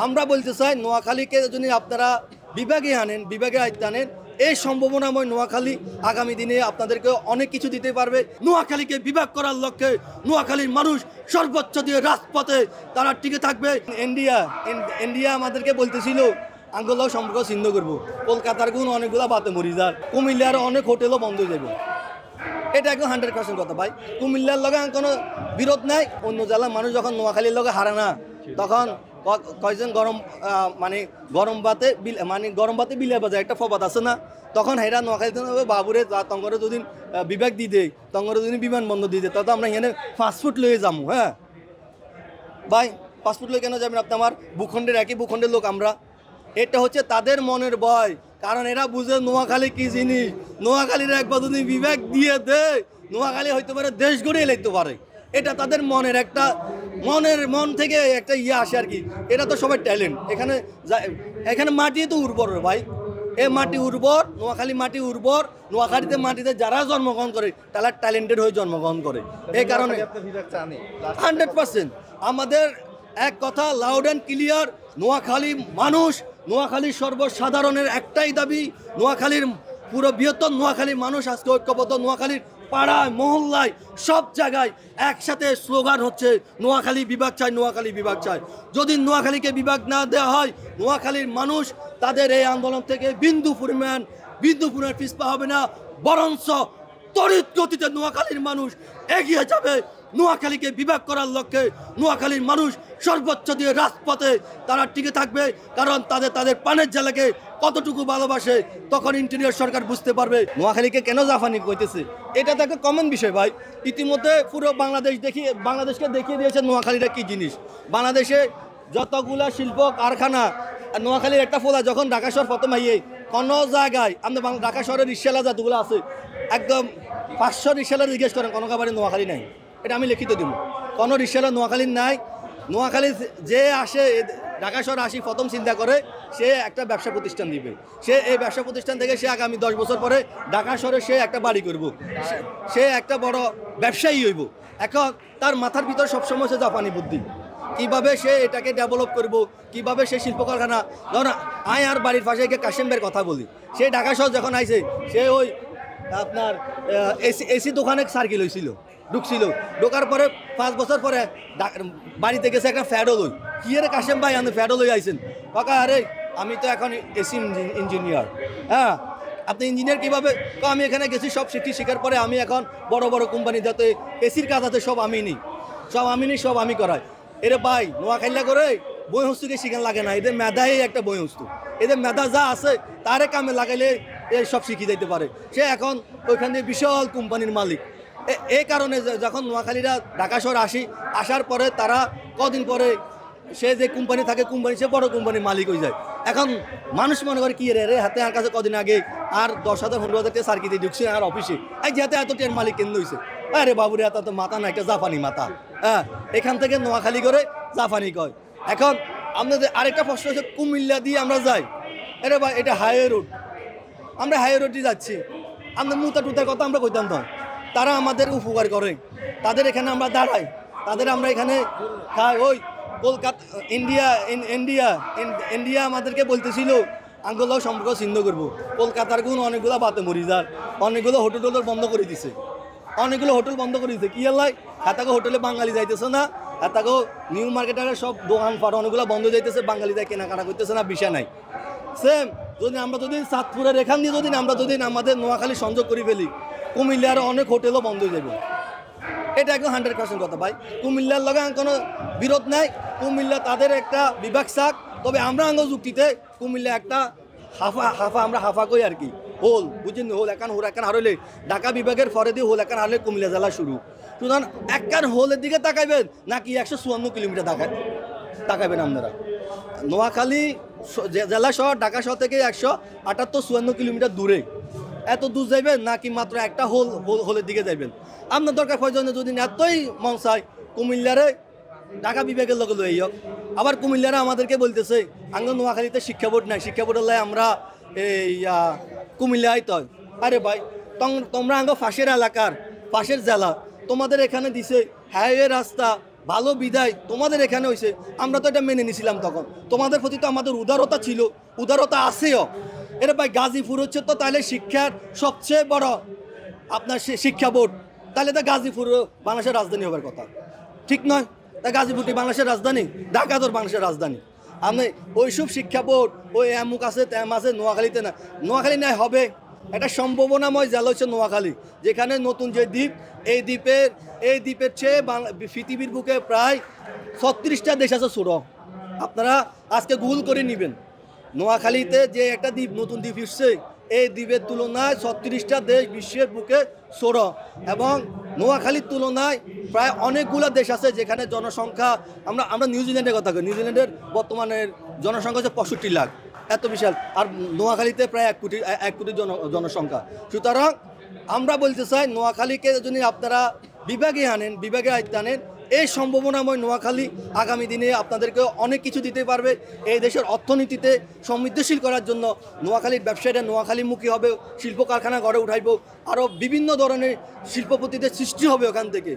আমরা বলতে চাই নোয়াখালীকে যদি আপনারা বিভাগে আনেন, বিভাগে আয়ত্তে আনেন, এই সম্ভাবনাময় নোয়াখালী আগামী দিনে আপনাদেরকে অনেক কিছু দিতে পারবে। নোয়াখালীকে বিভাগ করার লক্ষ্যে নোয়াখালীর মানুষ সর্বোচ্চ দিয়ে রাজপথে তারা টিকে থাকবে। ইন্ডিয়া আমাদেরকে বলতেছিল আঙ্গুলাও সম্পর্ক ছিন্ন করবো। কলকাতার গুণ অনেকগুলো বাতে মরি যার, কুমিল্লার অনেক হোটেলও বন্ধ হয়ে যাবে। এটা একদম 100% কথা ভাই। কুমিল্লার লগে কোনো বিরোধ নাই। অন্য জেলার মানুষ যখন নোয়াখালীর লগে হারে না, তখন কয়জন গরম ভাতে বিলে বাজায় একটা ফবাদ আছে না, তখন হেরা নোয়াখালীতে বাবুরে তঙ্গরে যদি বিভাগ দিয়ে দেয়, তঙ্গরে যদি বিমানবন্দর দিয়ে দেয়, তখন আমরা এখানে ফাস্টফুড লয়ে যাবো। হ্যাঁ ভাই, ফাস্টফুড লয়ে কেন যাবেন আপনি? আমার ভূখণ্ডের একই ভূখণ্ডের লোক আমরা। এটা হচ্ছে তাদের মনের ভয়, কারণ এরা বুঝে নোয়াখালী কি জিনিস। নোয়াখালীর একবার যদি বিভাগ দিয়ে দেয়, নোয়াখালী হইতে পারে দেশ গড়িয়ে লাগতে পারে। এটা তাদের মন থেকে একটা আসে আর কি। এটা তো সবাই ট্যালেন্ট। এখানে মাটি তো উর্বর ভাই, এ মাটি উর্বর, নোয়াখালী মাটি উর্বর। মাটিতে যারা জন্মগ্রহণ করে তারা ট্যালেন্টেড হয়ে জন্মগ্রহণ করে। এই কারণে 100% আমাদের এক কথা লাউড অ্যান্ড ক্লিয়ার, নোয়াখালীর সর্বসাধারণের একটাই দাবি, নোয়াখালীর পুরো বৃহত্তর নোয়াখালীর মানুষ আজকে ঐক্যবদ্ধ। নোয়াখালীর পাড়ায় মহল্লায় সব জায়গায় একসাথে স্লোগান হচ্ছে নোয়াখালী বিভাগ চাই, নোয়াখালী বিভাগ চাই। যদি নোয়াখালীকে বিভাগ না দেওয়া হয়, নোয়াখালীর মানুষ তাদের এই আন্দোলন থেকে বিন্দু পরিমাণ পিছপা হবে না, বরঞ্চ তড়িৎ গতিতে নোয়াখালীর মানুষ এগিয়ে যাবে। নোয়াখালীকে বিভাগ করার লক্ষ্যে নোয়াখালীর মানুষ সর্বোচ্চ দিয়ে রাজপথে তারা টিকে থাকবে, কারণ তাদের পানের জেলাকে কতটুকু ভালোবাসে তখন ইন্টেরিয়র সরকার বুঝতে পারবে। নোয়াখালীকে কেন জাফানি কইতেছে, এটা তো একটা কমন বিষয় ভাই। ইতিমধ্যে পুরো বাংলাদেশকে দেখিয়ে দিয়েছে নোয়াখালীটা কি জিনিস। বাংলাদেশে যতগুলা শিল্প কারখানা, নোয়াখালীর একটা ফোলা যখন ঢাকা শহর প্রথম আইয়ে কোনো জায়গায় আমাদের ঢাকা শহরের রিক্সালা যতগুলো আছে, একদম 500 রিক্সালা জিজ্ঞেস করেন কোনো খাবারে নোয়াখালী নাই। এটা আমি লিখিত দিব, কোনো রিক্সালা নোয়াখালীর নাই। নোয়াখালী যে আসে ঢাকা শহরে আসি প্রথম চিন্তা করে সে একটা ব্যবসা প্রতিষ্ঠান দিবে। সে এই ব্যবসা প্রতিষ্ঠান থেকে সে আগামী 10 বছর পরে ঢাকা শহরে সে একটা বাড়ি করব, সে একটা বড় ব্যবসায়ী হইব। এখন তার মাথার ভিতর সবসময় সে জাপানি বুদ্ধি, কিভাবে সে এটাকে ডেভেলপ করব, কিভাবে সে শিল্প কারখানা। ধরুন আয় আর বাড়ির পাশে গিয়ে কাশেমের কথা বলি, সে ঢাকা শহর যখন আইছে সে ওই আপনার এসি দোকানে সার্কিল হয়েছিল, ঢোকার পরে 5 বছর পরে বাড়িতে গেছে একটা ফ্যাডও লই। কি রে কাশেম ভাই, আমি ফ্যাডও লই আইছেন? কাকা আরে আমি তো এখন এসি ইঞ্জিনিয়ার। হ্যাঁ, আপনি ইঞ্জিনিয়ার কীভাবে? তো আমি এখানে গেছি সব শেখার পরে আমি এখন বড় বড় কোম্পানি যাতে এসির কাজ আছে সব আমি নিই, সব আমি করাই। এরে ভাই, নোয়াখাইলা করে বই হস্তুকে শিখান লাগে না, এদের মেধাই একটা বই হস্তু। এদের মেধা যা আছে তারে কামে লাগাইলে এই সব শিখে যাইতে পারে। সে এখন ওইখান দিয়ে বিশাল কোম্পানির মালিক। এই কারণে যখন নোয়াখালীরা ঢাকা শহর আসার পরে তারা কদিন পরে সে যে কোম্পানি থাকে সে বড় কোম্পানির মালিক হয়ে যায়। এখন মানুষ মনে করে কি রে হাতে আর কাছে কদিন আগে আর 10,000 15,000 টাকা সার্কিটে ঢুকছে আর অফিসে, এই যাতে এত টেন মালিক কেন্দ্র হয়েছে। আরে বাবুরে এত তো মাথা না, একটা জাপানি মাথা। হ্যাঁ, এখান থেকে নোয়াখালী করে জাপানি কয়। এখন আমাদের আরেকটা প্রশ্ন হচ্ছে, কুমিল্লা দিয়ে আমরা যাই, আরে ভাই এটা হাইওয়ে রোড, আমরা হাইওয়ে রোডে যাচ্ছি, আমাদের মুতা টুতার কথা আমরা কইতাম তো, তারা আমাদের উপকার করে, তাদের এখানে আমরা দাঁড়াই, তাদের আমরা এখানে খাই। ওই কলকাতা ইন্ডিয়া আমাদেরকে বলতেছিল আঙ্গুলাও সম্পর্ক ছিন্ন করবো। কলকাতার গুণ অনেকগুলো বাতে মরি যার, অনেকগুলো হোটেল বন্ধ করে দিছে, কি আল্লাহ হাতাকে হোটেলে বাঙালি যাইতেছে না, হাতাকেও নিউ মার্কেটারের সব দোকান পাট অনেকগুলো বন্ধ যাইতেছে, বাঙালি যায় কেনাকাটা করতেছে না, বিষয় নাই। সেম আমরা যদি চাঁদপুরের এখান দিয়ে আমরা আমাদের নোয়াখালী সংযোগ করে ফেলি, কুমিল্লার অনেক হোটেলও বন্ধ হয়ে যাবে। এটা একদম 100% কথা ভাই। কুমিল্লার লগে কোনো বিরোধ নাই, কুমিল্লা তাদের একটা বিভাগ শাক। তবে আমরা যুক্তিতে কুমিল্লা একটা আমরা হাফা কই আর কি, হোল বুঝছেন, হোল একান হারলে ঢাকা বিভাগের পরে দিয়ে হোল একান হারলে কুমিল্লা জেলা শুরু। সুতরাং একখান হোলের দিকে তাকাইবেন নাকি 154 কিলোমিটার তাকাইবেন আপনারা? নোয়াখালী জেলা শহর ঢাকা শহর থেকে 158-54 কিলোমিটার দূরে। এত দূর যাইবেন নাকি মাত্র একটা হোলের দিকে যাইবেন? আপনার দরকার প্রয়োজনে যদি এতই মন চায় কুমিল্লারে ঢাকা বিভাগের লোক লই হোক। আবার কুমিল্লারা আমাদেরকে বলতেছে আঙ্গ নোয়াখালীতে শিক্ষা বোর্ড নাই, শিক্ষা বোর্ডের লাই আমরা এই কুমিল্লা আইতে হয়। আরে ভাই, তোমরা আঙ্গ পাশের এলাকার পাশের জেলা, তোমাদের এখানে দিছে হাইওয়ে রাস্তা, ভালো বিদায় তোমাদের এখানে হয়েছে, আমরা তো এটা মেনে নিছিলাম। তখন তোমাদের প্রতি তো আমাদের উদারতা ছিল, উদারতা আছেও। এটা ভাই গাজীপুর হচ্ছে তো তাহলে শিক্ষার সবচেয়ে বড় আপনার শিক্ষা বোর্ড, তাহলে তো গাজীপুর বাংলাদেশের রাজধানী হবার কথা, ঠিক নয়? তা গাজীপুরটি বাংলাদেশের রাজধানী, ঢাকা তো বাংলাদেশের রাজধানী। আমি ওইসব শিক্ষা বোর্ড ওই এমুক আছে তেম আছে, নোয়াখালীতে না, নোয়াখালী নাই হবে একটা সম্ভাবনাময় জেলা হচ্ছে নোয়াখালী, যেখানে নতুন যে দ্বীপ, এই দ্বীপের চেয়ে পৃথিবীর বুকে প্রায় 36টা দেশ আছে ছোট। আপনারা আজকে গুগল করে নেবেন, নোয়াখালীতে যে একটা দ্বীপ, নতুন দ্বীপ এসছে, এই দ্বীপের তুলনায় 36টা দেশ বিশ্বের বুকে ছোট। এবং নোয়াখালীর তুলনায় প্রায় অনেকগুলো দেশ আছে যেখানে জনসংখ্যা, আমরা নিউজিল্যান্ডের কথা কই, নিউজিল্যান্ডের বর্তমানের জনসংখ্যা হচ্ছে 65 লাখ, এত বিশাল। আর নোয়াখালীতে প্রায় 1 কোটি জনসংখ্যা। সুতরাং আমরা বলতে চাই, নোয়াখালীকে যদি আপনারা বিভাগে আনেন, বিভাগে আয়ত্তে আনেন, এই সম্ভাবনাময় নোয়াখালী আগামী দিনে আপনাদেরকে অনেক কিছু দিতে পারবে। এই দেশের অর্থনীতিতে সমৃদ্ধশীল করার জন্য নোয়াখালীর ব্যবসায়ীরা নোয়াখালীমুখী হবে, শিল্প কারখানা গড়ে উঠাইব, আরও বিভিন্ন ধরনের শিল্পপতিদের সৃষ্টি হবে ওখান থেকে।